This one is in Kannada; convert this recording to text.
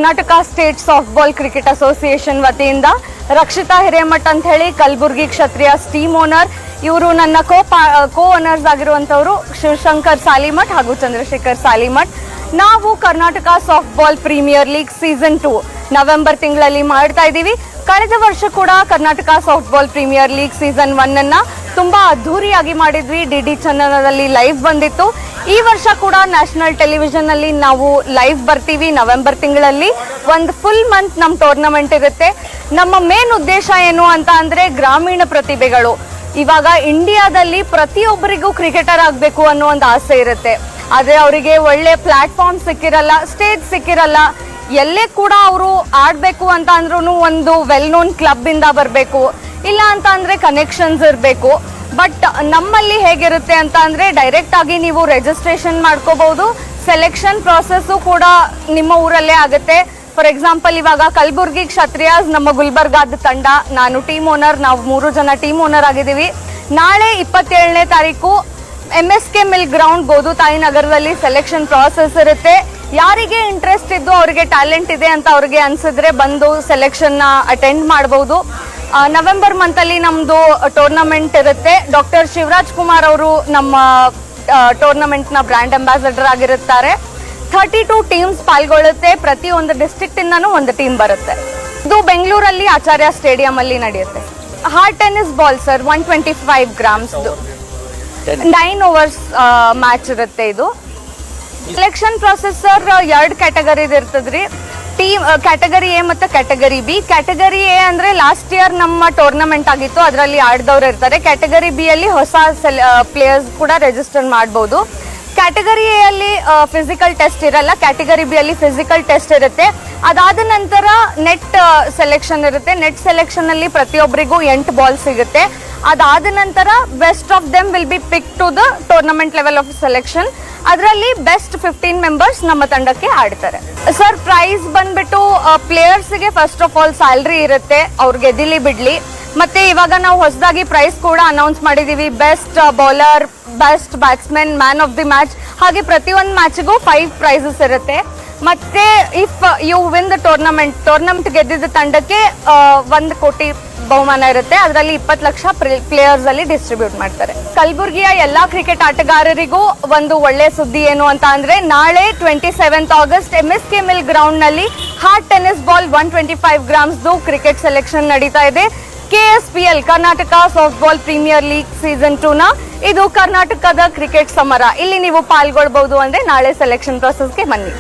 Karnataka state softball cricket association ವತಿಯಿಂದ ರಕ್ಷಿತಾ ಹಿರೇಮಠ್ ಅಂತ ಹೇಳಿ ಕಲಬುರ್ಗಿ ಕ್ಷತ್ರಿಯಾಸ್ ಟೀಮ್ ಓನರ್. ಇವರು ನನ್ನ ಕೋ ಓನರ್ಸ್ ಆಗಿರುವಂತವರು ಶಿವಶಂಕರ್ ಸಾಲಿಮಠ್ ಹಾಗೂ ಚಂದ್ರಶೇಖರ್ ಸಾಲಿಮಠ್. ನಾವು Karnataka softball premier league season 2 November ತಿಂಗಳಲ್ಲಿ ಮಾಡ್ತಾ ಇದ್ದೀವಿ. ಕಳೆದ ವರ್ಷ ಕೂಡ Karnataka softball premier league season 1 ಅನ್ನ ತುಂಬಾ ಅದ್ಧೂರಿಯಾಗಿ ಮಾಡಿದ್ವಿ. ಡಿಡಿ ಚಾನೆಲ್ನಲ್ಲಿ ಲೈವ್ ಬಂದಿತ್ತು. ಈ ವರ್ಷ ಕೂಡ ನ್ಯಾಷನಲ್ ಟೆಲಿವಿಷನ್ ಅಲ್ಲಿ ನಾವು ಲೈವ್ ಬರ್ತೀವಿ. ನವೆಂಬರ್ ತಿಂಗಳಲ್ಲಿ ಒಂದು ಫುಲ್ ಮಂತ್ ನಮ್ಮ ಟೂರ್ನಮೆಂಟ್ ಇರುತ್ತೆ. ನಮ್ಮ ಮೇನ್ ಉದ್ದೇಶ ಏನು ಅಂತ ಅಂದ್ರೆ ಗ್ರಾಮೀಣ ಪ್ರತಿಭೆಗಳು ಇವಾಗ ಇಂಡಿಯಾದಲ್ಲಿ ಪ್ರತಿಯೊಬ್ಬರಿಗೂ ಕ್ರಿಕೆಟರ್ ಆಗಬೇಕು ಅನ್ನೋ ಒಂದು ಆಸೆ ಇರುತ್ತೆ. ಆದ್ರೆ ಅವರಿಗೆ ಒಳ್ಳೆ ಪ್ಲಾಟ್ಫಾರ್ಮ್ ಸಿಕ್ಕಿರಲ್ಲ, ಸ್ಟೇಜ್ ಸಿಕ್ಕಿರಲ್ಲ. ಎಲ್ಲೇ ಕೂಡ ಅವರು ಆಡ್ಬೇಕು ಅಂತ ಅಂದ್ರೂ ಒಂದು ವೆಲ್ ನೋನ್ ಕ್ಲಬ್ ಇಂದ ಬರಬೇಕು, ಇಲ್ಲ ಅಂತ ಅಂದ್ರೆ ಕನೆಕ್ಷನ್ಸ್ ಇರಬೇಕು. ಬಟ್ ನಮ್ಮಲ್ಲಿ ಹೇಗಿರುತ್ತೆ ಅಂತ ಅಂದ್ರೆ ಡೈರೆಕ್ಟ್ ಆಗಿ ನೀವು ರಿಜಿಸ್ಟ್ರೇಷನ್ ಮಾಡ್ಕೋಬಹುದು. ಸೆಲೆಕ್ಷನ್ ಪ್ರಾಸೆಸ್ಸು ಕೂಡ ನಿಮ್ಮ ಊರಲ್ಲೇ ಆಗುತ್ತೆ. ಫಾರ್ ಎಕ್ಸಾಂಪಲ್ ಇವಾಗ ಕಲಬುರ್ಗಿ ಕ್ಷತ್ರಿಯಾಸ್ ನಮ್ಮ ಗುಲ್ಬರ್ಗಾದ ತಂಡ, ನಾನು ಟೀಮ್ ಓನರ್, ನಾವು 3 ಜನ ಟೀಮ್ ಓನರ್ ಆಗಿದ್ದೀವಿ. ನಾಳೆ 27ನೇ ತಾರೀಕು MSK ಮಿಲ್ ಗ್ರೌಂಡ್ ಗೋದುತಾಯಿ ನಗರದಲ್ಲಿ ಸೆಲೆಕ್ಷನ್ ಪ್ರಾಸೆಸ್ ಇರುತ್ತೆ. ಯಾರಿಗೆ ಇಂಟ್ರೆಸ್ಟ್ ಇದ್ದು ಅವರಿಗೆ ಟ್ಯಾಲೆಂಟ್ ಇದೆ ಅಂತ ಅವ್ರಿಗೆ ಅನ್ಸಿದ್ರೆ ಬಂದು ಸೆಲೆಕ್ಷನ್ ನ ಅಟೆಂಡ್ ಮಾಡಬಹುದು. ನವೆಂಬರ್ ಮಂತ್ ಅಲ್ಲಿ ನಮ್ದು ಟೂರ್ನಮೆಂಟ್ ಇರುತ್ತೆ. ಡಾಕ್ಟರ್ ಶಿವರಾಜ್ ಕುಮಾರ್ ಅವರು ನಮ್ಮ ಟೂರ್ನಮೆಂಟ್ ನ ಬ್ರ್ಯಾಂಡ್ ಅಂಬಾಸಿಡರ್ ಆಗಿರುತ್ತಾರೆ. 32 ಟೀಮ್ಸ್ ಪಾಲ್ಗೊಳ್ಳುತ್ತೆ. ಪ್ರತಿ ಒಂದು ಡಿಸ್ಟ್ರಿಕ್ಟ್ ಇಂದಾನು ಒಂದು ಟೀಮ್ ಬರುತ್ತೆ. ಇದು ಬೆಂಗಳೂರಲ್ಲಿ ಆಚಾರ್ಯ ಸ್ಟೇಡಿಯಂ ಅಲ್ಲಿ ನಡೆಯುತ್ತೆ. Hard tennis ball sir 125 grams 9 overs match ಇರುತ್ತೆ. ಇದು ಸೆಲೆಕ್ಷನ್ ಪ್ರೊಸೆಸ್ ಸರ್ 2 ಕ್ಯಾಟಗರಿ ಇರ್ತದ್ರಿ. ಟೀಮ್ ಕ್ಯಾಟಗರಿ ಎ ಮತ್ತು ಕ್ಯಾಟಗರಿ ಬಿ. ಕ್ಯಾಟಗರಿ ಎ ಅಂದ್ರೆ ಲಾಸ್ಟ್ ಇಯರ್ ನಮ್ಮ ಟೂರ್ನಮೆಂಟ್ ಆಗಿತ್ತು, ಅದರಲ್ಲಿ ಆಡಿದವರು ಇರ್ತಾರೆ. ಕ್ಯಾಟಗರಿ ಬಿ ಅಲ್ಲಿ ಹೊಸ ಪ್ಲೇಯರ್ಸ್ ಕೂಡ ರಿಜಿಸ್ಟರ್ ಮಾಡಬಹುದು. ಕ್ಯಾಟಗರಿ ಎ ಅಲ್ಲಿ ಫಿಸಿಕಲ್ ಟೆಸ್ಟ್ ಇರಲ್ಲ, ಕ್ಯಾಟಗರಿ ಬಿ ಅಲ್ಲಿ ಫಿಸಿಕಲ್ ಟೆಸ್ಟ್ ಇರುತ್ತೆ. ಅದಾದ ನಂತರ ನೆಟ್ ಸೆಲೆಕ್ಷನ್ ಇರುತ್ತೆ. ನೆಟ್ ಸೆಲೆಕ್ಷನ್ ಅಲ್ಲಿ ಪ್ರತಿಯೊಬ್ಬರಿಗೂ 8 ಬಾಲ್ ಸಿಗುತ್ತೆ. ಅದಾದ ನಂತರ best of them will be pick to the tournament level of selection. ಅದರಲ್ಲಿ ಬೆಸ್ಟ್ 15 ಮೆಂಬರ್ಸ್ ನಮ್ಮ ತಂಡಕ್ಕೆ ಆಡ್ತಾರೆ. ಸರ್ ಪ್ರೈಸ್ ಬಂದ್ಬಿಟ್ಟು ಪ್ಲೇಯರ್ಸ್ಗೆ ಫಸ್ಟ್ ಆಫ್ ಆಲ್ ಸ್ಯಾಲ್ರಿ ಇರುತ್ತೆ, ಅವ್ರಿಗೆ ಗೆದ್ದಿಲಿ ಬಿಡ್ಲಿ. ಮತ್ತೆ ಇವಾಗ ನಾವು ಹೊಸದಾಗಿ ಪ್ರೈಸ್ ಕೂಡ ಅನೌನ್ಸ್ ಮಾಡಿದೀವಿ. Best bowler, best batsman, man of the match, ಹಾಗೆ ಪ್ರತಿಯೊಂದು ಮ್ಯಾಚ್ಗೂ 5 ಪ್ರೈಸಸ್ ಇರುತ್ತೆ. ಮತ್ತೆ if you win the tournament ಗೆದ್ದಿದ್ದ ತಂಡಕ್ಕೆ 1 ಕೋಟಿ ಬಹುಮಾನ ಇರುತ್ತೆ. ಅದರಲ್ಲಿ 20 ಲಕ್ಷ ಪ್ಲೇಯರ್ಸ್ ಅಲ್ಲಿ ಡಿಸ್ಟ್ರಿಬ್ಯೂಟ್ ಮಾಡ್ತಾರೆ. ಕಲಬುರ್ಗಿಯ ಎಲ್ಲಾ ಕ್ರಿಕೆಟ್ ಆಟಗಾರರಿಗೂ ಒಂದು ಒಳ್ಳೆ ಸುದ್ದಿ ಏನು ಅಂತ ಅಂದ್ರೆ ನಾಳೆ 27th August MSK mill ground ನಲ್ಲಿ hard tennis ball 125 grams cricket selection ನಡೀತಾ ಇದೆ. KSPL Karnataka softball premier league season 2 ನ ಇದು ಕರ್ನಾಟಕದ ಕ್ರಿಕೆಟ್ ಸಮರ. ಇಲ್ಲಿ ನೀವು ಪಾಲ್ಗೊಳ್ಬಹುದು ಅಂದ್ರೆ ನಾಳೆ ಸೆಲೆಕ್ಷನ್ ಪ್ರೊಸೆಸ್ಗೆ ಬನ್ನಿ.